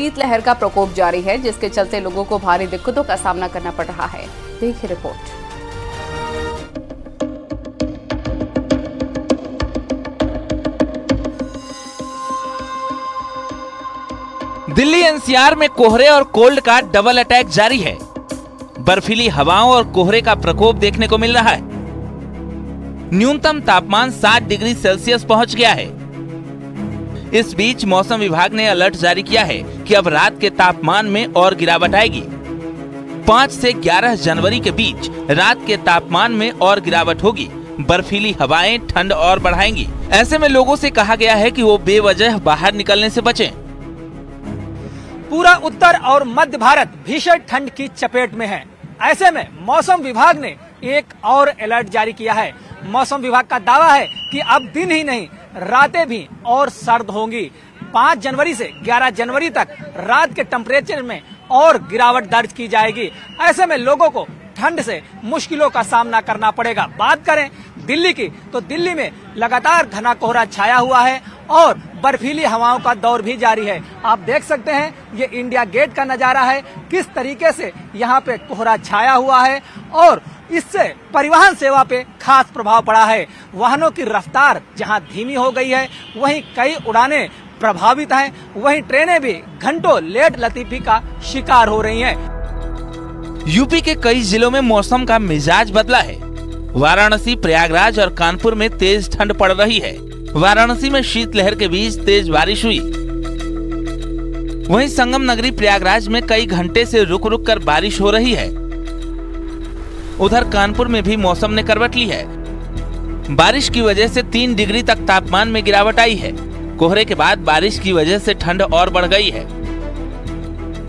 शीतलहर का प्रकोप जारी है, जिसके चलते लोगों को भारी दिक्कतों का सामना करना पड़ रहा है। देखिए रिपोर्ट। दिल्ली एनसीआर में कोहरे और कोल्ड का डबल अटैक जारी है। बर्फीली हवाओं और कोहरे का प्रकोप देखने को मिल रहा है। न्यूनतम तापमान 7 डिग्री सेल्सियस पहुंच गया है। इस बीच मौसम विभाग ने अलर्ट जारी किया है कि अब रात के तापमान में और गिरावट आएगी। 5 से 11 जनवरी के बीच रात के तापमान में और गिरावट होगी। बर्फीली हवाएं ठंड और बढ़ाएंगी। ऐसे में लोगों से कहा गया है कि वो बेवजह बाहर निकलने से बचें। पूरा उत्तर और मध्य भारत भीषण ठंड की चपेट में है। ऐसे में मौसम विभाग ने एक और अलर्ट जारी किया है। मौसम विभाग का दावा है कि अब दिन ही नहीं, रातें भी और सर्द होंगी। 5 जनवरी से 11 जनवरी तक रात के टेम्परेचर में और गिरावट दर्ज की जाएगी। ऐसे में लोगों को ठंड से मुश्किलों का सामना करना पड़ेगा। बात करें दिल्ली की, तो दिल्ली में लगातार घना कोहरा छाया हुआ है और बर्फीली हवाओं का दौर भी जारी है। आप देख सकते हैं, ये इंडिया गेट का नजारा है, किस तरीके से यहाँ पे कोहरा छाया हुआ है और इससे परिवहन सेवा पे खास प्रभाव पड़ा है। वाहनों की रफ्तार जहाँ धीमी हो गई है, वहीं कई उड़ानें प्रभावित हैं, वहीं ट्रेनें भी घंटों लेट लतीफी का शिकार हो रही हैं। यूपी के कई जिलों में मौसम का मिजाज बदला है। वाराणसी, प्रयागराज और कानपुर में तेज ठंड पड़ रही है। वाराणसी में शीतलहर के बीच तेज बारिश हुई। वहीं संगम नगरी प्रयागराज में कई घंटे से रुक रुक कर बारिश हो रही है। उधर कानपुर में भी मौसम ने करवट ली है। बारिश की वजह से 3 डिग्री तक तापमान में गिरावट आई है। कोहरे के बाद बारिश की वजह से ठंड और बढ़ गई है।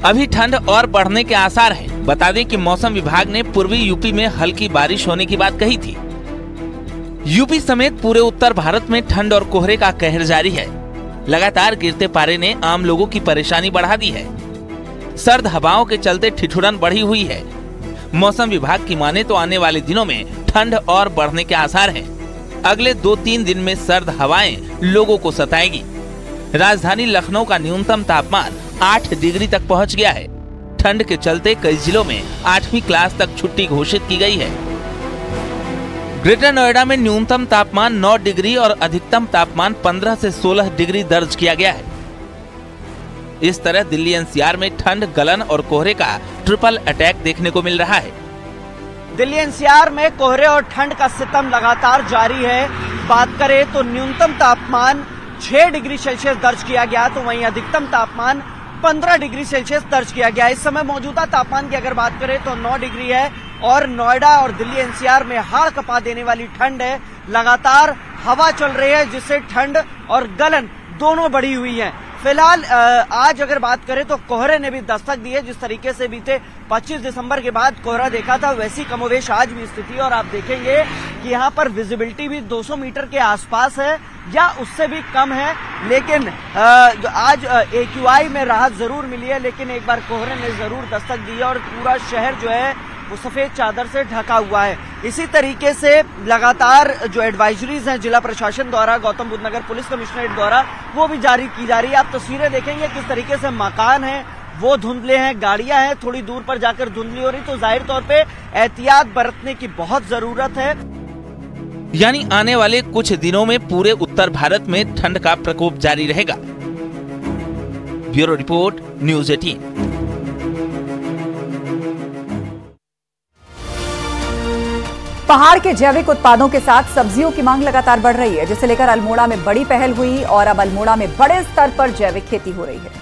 अभी ठंड और बढ़ने के आसार हैं। बता दें कि मौसम विभाग ने पूर्वी यूपी में हल्की बारिश होने की बात कही थी। यूपी समेत पूरे उत्तर भारत में ठंड और कोहरे का कहर जारी है। लगातार गिरते पारे ने आम लोगों की परेशानी बढ़ा दी है। सर्द हवाओं के चलते ठिठुरन बढ़ी हुई है। मौसम विभाग की माने तो आने वाले दिनों में ठंड और बढ़ने के आसार हैं। अगले 2-3 दिन में सर्द हवाएं लोगों को सताएगी। राजधानी लखनऊ का न्यूनतम तापमान 8 डिग्री तक पहुंच गया है। ठंड के चलते कई जिलों में 8वीं क्लास तक छुट्टी घोषित की गई है। ग्रेटर नोएडा में न्यूनतम तापमान 9 डिग्री और अधिकतम तापमान 15 से 16 डिग्री दर्ज किया गया है। इस तरह दिल्ली एनसीआर में ठंड, गलन और कोहरे का ट्रिपल अटैक देखने को मिल रहा है। दिल्ली एनसीआर में कोहरे और ठंड का सितम लगातार जारी है। बात करें तो न्यूनतम तापमान 6 डिग्री सेल्सियस दर्ज किया गया, तो वहीं अधिकतम तापमान 15 डिग्री सेल्सियस दर्ज किया गया। इस समय मौजूदा तापमान की अगर बात करें तो 9 डिग्री है और नोएडा और दिल्ली एनसीआर में हाड़ कपा देने वाली ठंड है। लगातार हवा चल रही है, जिससे ठंड और गलन दोनों बढ़ी हुई है। फिलहाल आज अगर बात करें तो कोहरे ने भी दस्तक दी है। जिस तरीके से बीते 25 दिसंबर के बाद कोहरा देखा था, वैसी कमोवेश आज भी स्थिति है। और आप देखेंगे कि यहाँ पर विजिबिलिटी भी 200 मीटर के आसपास है या उससे भी कम है। लेकिन आज AQI में राहत जरूर मिली है, लेकिन एक बार कोहरे ने जरूर दस्तक दी है और पूरा शहर जो है वो सफेद चादर से ढका हुआ है। इसी तरीके से लगातार जो एडवाइजरीज हैं जिला प्रशासन द्वारा, गौतम बुद्ध नगर पुलिस कमिश्नरेट द्वारा, वो भी जारी की जा रही है। आप तस्वीरें देखेंगे किस तरीके से मकान हैं वो धुंधले हैं, गाड़ियां हैं थोड़ी दूर पर जाकर धुंधली हो रही, तो जाहिर तौर पे एहतियात बरतने की बहुत जरूरत है। यानी आने वाले कुछ दिनों में पूरे उत्तर भारत में ठंड का प्रकोप जारी रहेगा। Bureau report, news 18। पहाड़ के जैविक उत्पादों के साथ सब्जियों की मांग लगातार बढ़ रही है, जिसे लेकर अल्मोड़ा में बड़ी पहल हुई और अब अल्मोड़ा में बड़े स्तर पर जैविक खेती हो रही है।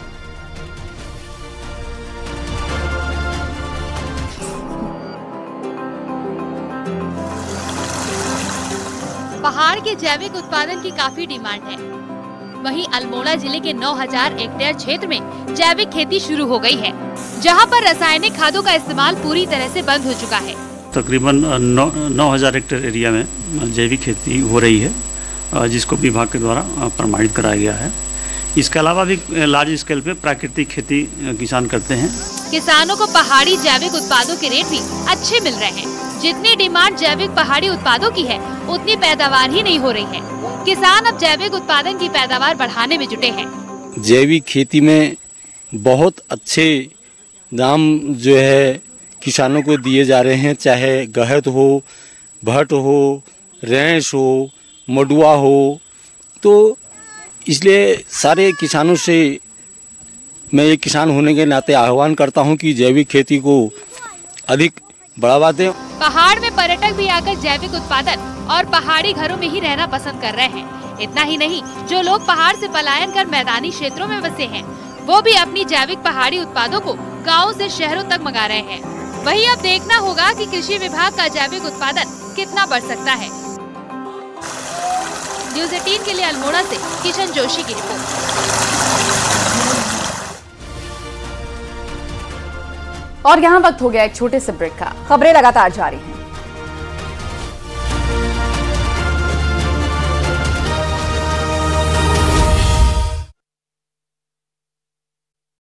पहाड़ के जैविक उत्पादन की काफी डिमांड है। वहीं अल्मोड़ा जिले के 9000 हेक्टेयर क्षेत्र में जैविक खेती शुरू हो गई है, जहां पर रासायनिक खादों का इस्तेमाल पूरी तरह से बंद हो चुका है। तकरीबन 9000 हेक्टेयर एरिया में जैविक खेती हो रही है, जिसको विभाग के द्वारा प्रमाणित कराया गया है। इसके अलावा भी लार्ज स्केल पे प्राकृतिक खेती किसान करते हैं। किसानों को पहाड़ी जैविक उत्पादों के रेट भी अच्छे मिल रहे हैं। जितनी डिमांड जैविक पहाड़ी उत्पादों की है, उतनी पैदावार ही नहीं हो रही है। किसान अब जैविक उत्पादन की पैदावार बढ़ाने में जुटे हैं। जैविक खेती में बहुत अच्छे दाम जो है किसानों को दिए जा रहे हैं, चाहे गहत हो, भट हो, रैंस हो, मडुआ हो। तो इसलिए सारे किसानों से मैं एक किसान होने के नाते आह्वान करता हूं कि जैविक खेती को अधिक बढ़ावा दें। पहाड़ में पर्यटक भी आकर जैविक उत्पादन और पहाड़ी घरों में ही रहना पसंद कर रहे हैं। इतना ही नहीं, जो लोग पहाड़ से पलायन कर मैदानी क्षेत्रों में बसे हैं, वो भी अपनी जैविक पहाड़ी उत्पादों को गाँव से शहरों तक मंगा रहे हैं। वहीं अब देखना होगा कि कृषि विभाग का जैविक उत्पादन कितना बढ़ सकता है। न्यूज़ 18 के लिए अल्मोड़ा से किशन जोशी की रिपोर्ट। और यहाँ वक्त हो गया एक छोटे से ब्रेक का। खबरें लगातार जारी हैं।